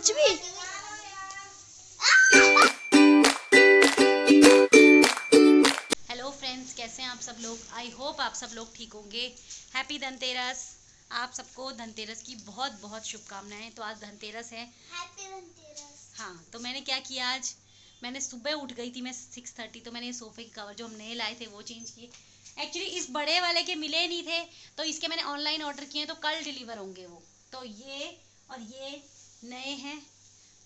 कुछ भी। Hello friends, कैसे हैं आप सब लोग। आई होप आप सब लोग ठीक होंगे। हैप्पी धनतेरस। आप सबको धनतेरस की बहुत बहुत शुभकामनाएं। तो आज धनतेरस है। हैप्पी धनतेरस। हाँ, तो मैंने क्या किया आज, मैंने सुबह उठ गई थी मैं 6:30, तो मैंने ये सोफ़े के कवर जो हम नए लाए थे वो चेंज किए। एक्चुअली इस बड़े वाले के मिले नहीं थे, तो इसके मैंने ऑनलाइन ऑर्डर किए, तो कल डिलीवर होंगे वो। तो ये और ये नए हैं,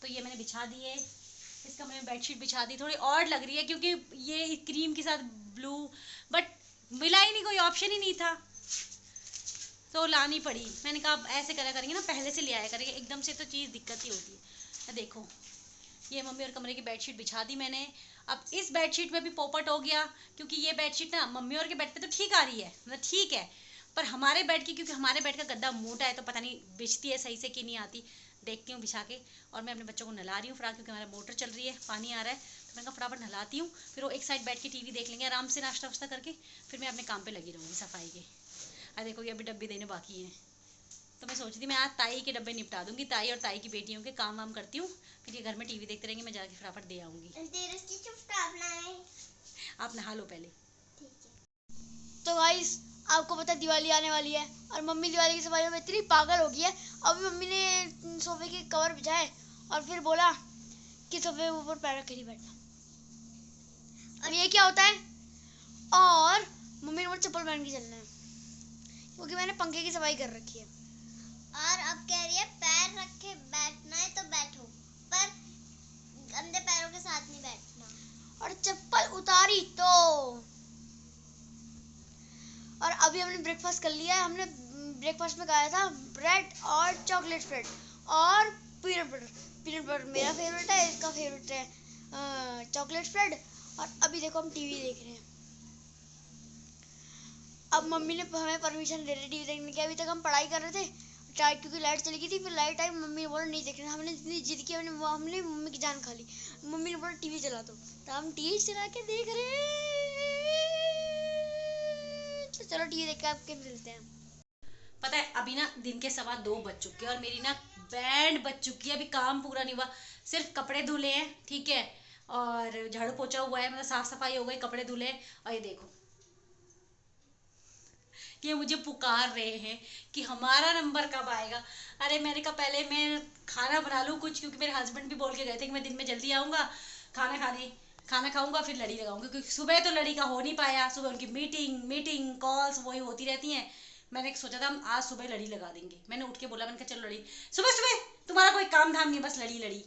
तो ये मैंने बिछा दिए। इस कमरे में बेडशीट बिछा दी। थोड़ी और लग रही है क्योंकि ये क्रीम के साथ ब्लू, बट मिला ही नहीं, कोई ऑप्शन ही नहीं था, तो लानी पड़ी। मैंने कहा अब ऐसे करा करेंगे ना, पहले से ले आया करेंगे, एकदम से तो चीज़ दिक्कत ही होती है। देखो, ये मम्मी और कमरे की बेडशीट बिछा दी मैंने। अब इस बेडशीट में भी पोपट हो गया, क्योंकि ये बेडशीट ना मम्मी और के बेड पे तो ठीक आ रही है, मतलब ठीक है, पर हमारे बेड की, क्योंकि हमारे बेड का गद्दा मोटा है, तो पता नहीं बिछती है सही से कि नहीं आती। देखती हूँ बिछा के। और मैं अपने बच्चों को नहला रही हूँ फटाफट, क्योंकि हमारा मोटर चल रही है, पानी आ रहा है, तो मैंने कहा फटाफट नहलाती हूँ, फिर वो एक साइड बैठ के टीवी देख लेंगे आराम से, नाश्ता वाश्ता करके, फिर मैं अपने काम पे लगी रहूँगी सफाई के। अरे देखो, ये अभी डब्बे देने बाकी हैं, तो मैं सोच रही थी मैं आज ताई के डब्बे निपटा दूंगी, ताई और ताई की बेटियों के काम वाम करती हूँ, फिर ये घर में टीवी देखते रहेंगे, मैं जाके फटाफट दे आऊँगी। धनतेरस की शुभकामनाएं। आप नहा लो पहले। ठीक है। तो गाइस, आपको पता है दिवाली आने वाली है, और मम्मी दिवाली की सफाई में इतनी पागल हो गई है। अभी मम्मी ने सोफे के कवर बिछाए और फिर बोला कि सोफे के ऊपर पैर रख के नहीं बैठना। अब ये क्या होता है? और मम्मी ने मुझे चप्पल पहन के चलना है, क्योंकि मैंने पंखे की सफाई कर रखी है। और अब कह रही है पैर रख के बैठना है तो बैठो, पर गंदे पैरों के साथ नहीं बैठना। और चप्पल उतारी तो। और अभी हमने ब्रेकफास्ट कर लिया है। हमने ब्रेकफास्ट में खाया था ब्रेड और चॉकलेट ब्रेड और पीनट बटर। पीनट बटर मेरा फेवरेट है, इसका फेवरेट है चॉकलेट ब्रेड। और अभी देखो हम टीवी देख रहे हैं। अब मम्मी ने हमें परमिशन दे दी टीवी देखने की। अभी तक हम पढ़ाई कर रहे थे, क्योंकि लाइट चली गई थी, फिर लाइट आई, मम्मी ने बोला नहीं देखना। हमने इतनी जिद की, हमने मम्मी की जान खा ली। मम्मी ने बोला टीवी चला दो, तो हम टीवी चला के देख रहे हैं। तो चलो टीवी देख के आपके मिलते हैं। पता है अभी ना दिन के 2:15 बज चुके हैं, और मेरी ना बैंड बज चुकी है, अभी काम पूरा नहीं हुआ। सिर्फ कपड़े धुले हैं, ठीक है, और झाड़ू पोछा हुआ है, मतलब साफ सफाई हो गई, कपड़े धुले हैं। और ये देखो, ये मुझे पुकार रहे हैं कि हमारा नंबर कब आएगा। अरे मैंने कहा पहले मैं खाना बना लूँ कुछ, क्योंकि मेरे हस्बैंड भी बोल के गए थे कि मैं दिन में जल्दी आऊँगा, खाना खाऊंगा, फिर लड़ी लगाऊंगी, क्योंकि सुबह तो लड़ी का हो नहीं पाया। सुबह उनकी मीटिंग कॉल्स वही होती रहती हैं। मैंने सोचा था हम आज सुबह लड़ी लगा देंगे। मैंने उठ के बोला, मैंने कहा चलो लड़ी, सुबह सुबह तुम्हारा कोई काम धाम नहीं, बस लड़ी लड़ी।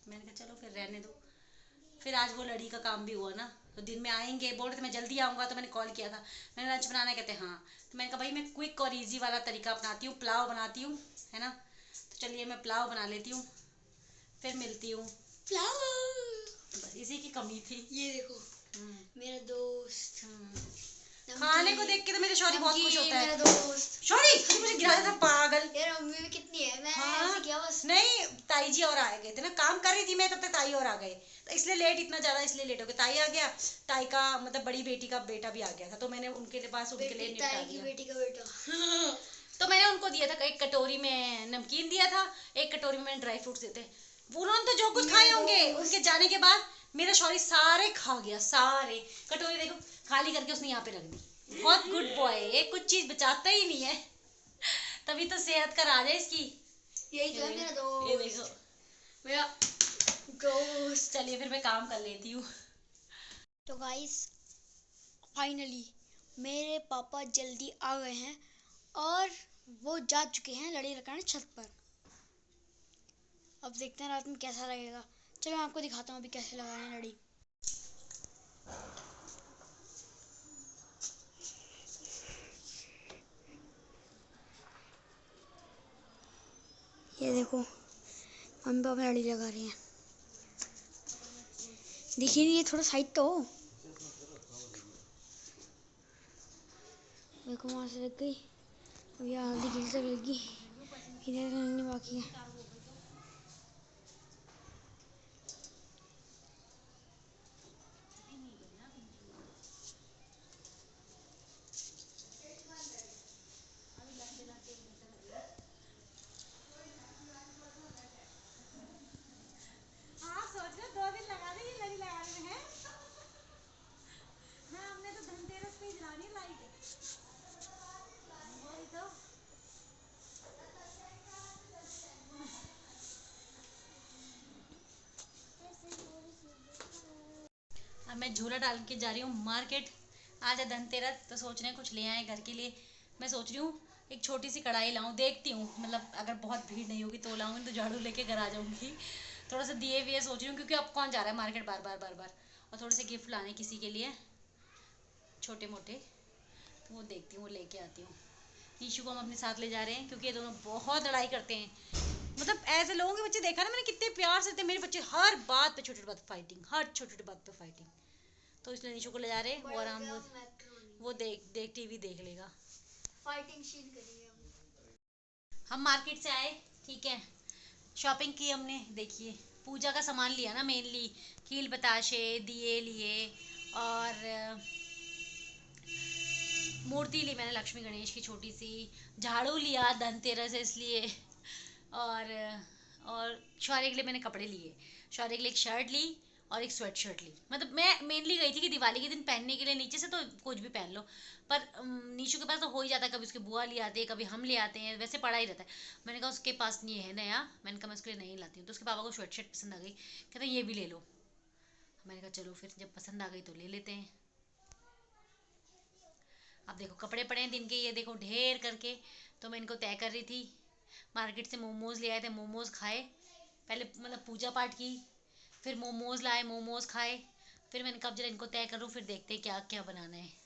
मैंने कहा चलो फिर रहने दो। फिर आज वो लड़ी का काम भी हुआ ना, तो दिन में आएंगे, बोल रहे थे मैं जल्दी आऊँगा, तो मैंने कॉल किया था, मैंने लंच बनाना है, कहते हाँ। तो मैंने कहा भाई मैं क्विक और इजी वाला तरीका अपनाती हूँ, पुलाव बनाती हूँ, है ना। तो चलिए मैं पुलाव बना लेती हूँ, फिर मिलती हूँ। पुलाव, बस इसी की कमी थी। ये देखो मेरा दोस्त। खाने को देख के तो मेरे शौरी बहुत खुश होता है। मेरा दोस्त शौरी तू मुझे गिरा था पागल। यार मम्मी भी कितनी है, मैंने हाँ, ऐसे किया बस। नहीं, ताई जी और आ गए थे ना, काम कर रही थी मैं, तब तक ताई और आ गए, तो इसलिए लेट, इतना ज्यादा इसलिए लेट हो गया। ताई आ गया, ताई का मतलब बड़ी बेटी का बेटा भी आ गया था, तो मैंने उनके पास उनके लिए निपटा ताई की दिया। बेटी का बेटा। तो मैंने उनको दिया था, एक कटोरी में नमकीन दिया था, एक कटोरी में मैंने ड्राई फ्रूट्स देते। उन्होंने तो जो कुछ खाए होंगे, उनके जाने के बाद मेरा शौरी सारे खा गया, सारे कटोरी देखो खाली करके उसने यहाँ पे रख दी। बहुत गुड बॉय है ये, कुछ चीज बचाता ही नहीं है, तभी तो सेहत का राज है इसकी। यही तो है मेरा दोस्त। ये देखो मेरा दोस्त। चलिए फिर मैं काम कर लेती हूँ। तो गाइस, फाइनली मेरे पापा जल्दी आ गए हैं, और वो जा चुके हैं लड़ी लगाने छत पर। अब देखते हैं रात में कैसा लगेगा। चलो मैं आपको दिखाता हूँ अभी कैसे लगा रहे हैं लड़ी। ये देखो मम्मी पापा लड़ी लगा रही हैं। देखिए ये थोड़ा साइड तो हो। देखो वहाँ से लग गई, अब यहाँ आधी गिल तक लगी, इधर लगने बाकी है। मैं झोला डाल के जा रही हूँ मार्केट। आज है धनतेरस, तो सोच रहे हैं कुछ ले आए घर के लिए। मैं सोच रही हूँ एक छोटी सी कढ़ाई लाऊं, देखती हूँ, मतलब अगर बहुत भीड़ नहीं होगी तो लाऊंगी, तो झाड़ू लेके घर आ जाऊंगी। थोड़ा सा दिए विए सोच रही हूँ, क्योंकि अब कौन जा रहा है मार्केट बार बार बार बार। और थोड़े से गिफ्ट लाने किसी के लिए छोटे मोटे, तो वो देखती हूँ, वो लेके आती हूँ। नीशू को हम अपने साथ ले जा रहे हैं, क्योंकि ये दोनों बहुत लड़ाई करते हैं। मतलब ऐसे लोगों के बच्चे देखा ना मैंने, कितने प्यार से थे मेरे बच्चे, हर बात पे छोटी छोटी बात फाइटिंग, हर छोटी छोटी बात पे फाइटिंग। तो इसलिए नीशू को ले जा रहे हैं, वो आराम वो देख टीवी देख लेगा। फाइटिंग सीन करेंगे हम मार्केट से आए, ठीक है, शॉपिंग की हमने, देखिए पूजा का सामान लिया ना, मेनली कील बताशे दिए लिए, और मूर्ति ली मैंने लक्ष्मी गणेश की छोटी सी, झाड़ू लिया धनतेरस है इसलिए, और शौर्य के लिए मैंने कपड़े लिए। शौर्य के लिए एक शर्ट ली और एक स्वेट शर्ट ली। मतलब मैं मेनली गई थी कि दिवाली के दिन पहनने के लिए, नीचे से तो कुछ भी पहन लो, पर नीशू के पास तो हो ही जाता है, कभी उसके बुआ ले आते हैं, कभी हम ले आते हैं, वैसे पड़ा ही रहता है। मैंने कहा उसके पास नहीं है नया, मैंने कहा मैं उसके लिए नहीं लाती हूँ। तो उसके पापा को स्वेट शर्ट पसंद आ गई, कहते ये भी ले लो। मैंने कहा चलो फिर, जब पसंद आ गई तो ले लेते हैं। अब देखो कपड़े पड़े हैं दिन के, ये देखो ढेर करके। तो मैं इनको तय कर रही थी, मार्केट से मोमोज़ ले आए थे, मोमोज़ खाए, पहले मतलब पूजा पाठ की, फिर मोमोज़ लाए, मोमोज़ खाए, फिर मैंने कहा जरा इनको तय करूँ, फिर देखते हैं क्या क्या बनाना है।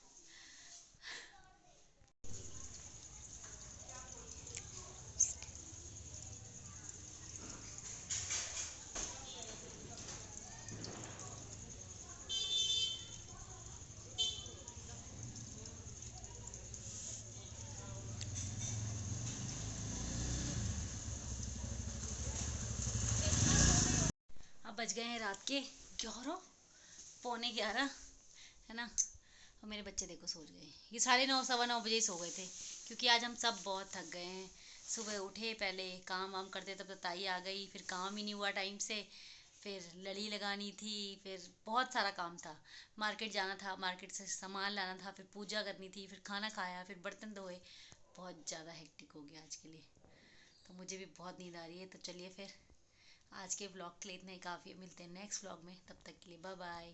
अब बज गए हैं रात के 11, पौने 11, है ना। और मेरे बच्चे देखो सो गए, ये 9:30 9:15 बजे ही सो गए थे, क्योंकि आज हम सब बहुत थक गए हैं। सुबह उठे, पहले काम वाम करते तब तो ताई आ गई, फिर काम ही नहीं हुआ टाइम से, फिर लड़ी लगानी थी, फिर बहुत सारा काम था, मार्केट जाना था, मार्केट से सामान लाना था, फिर पूजा करनी थी, फिर खाना खाया, फिर बर्तन धोए। बहुत ज़्यादा हेक्टिक हो गया आज के लिए, तो मुझे भी बहुत नींद आ रही है। तो चलिए फिर आज के व्लॉग के लिए इतना ही काफ़ी है, मिलते हैं नेक्स्ट व्लॉग में, तब तक के लिए बाय बाय।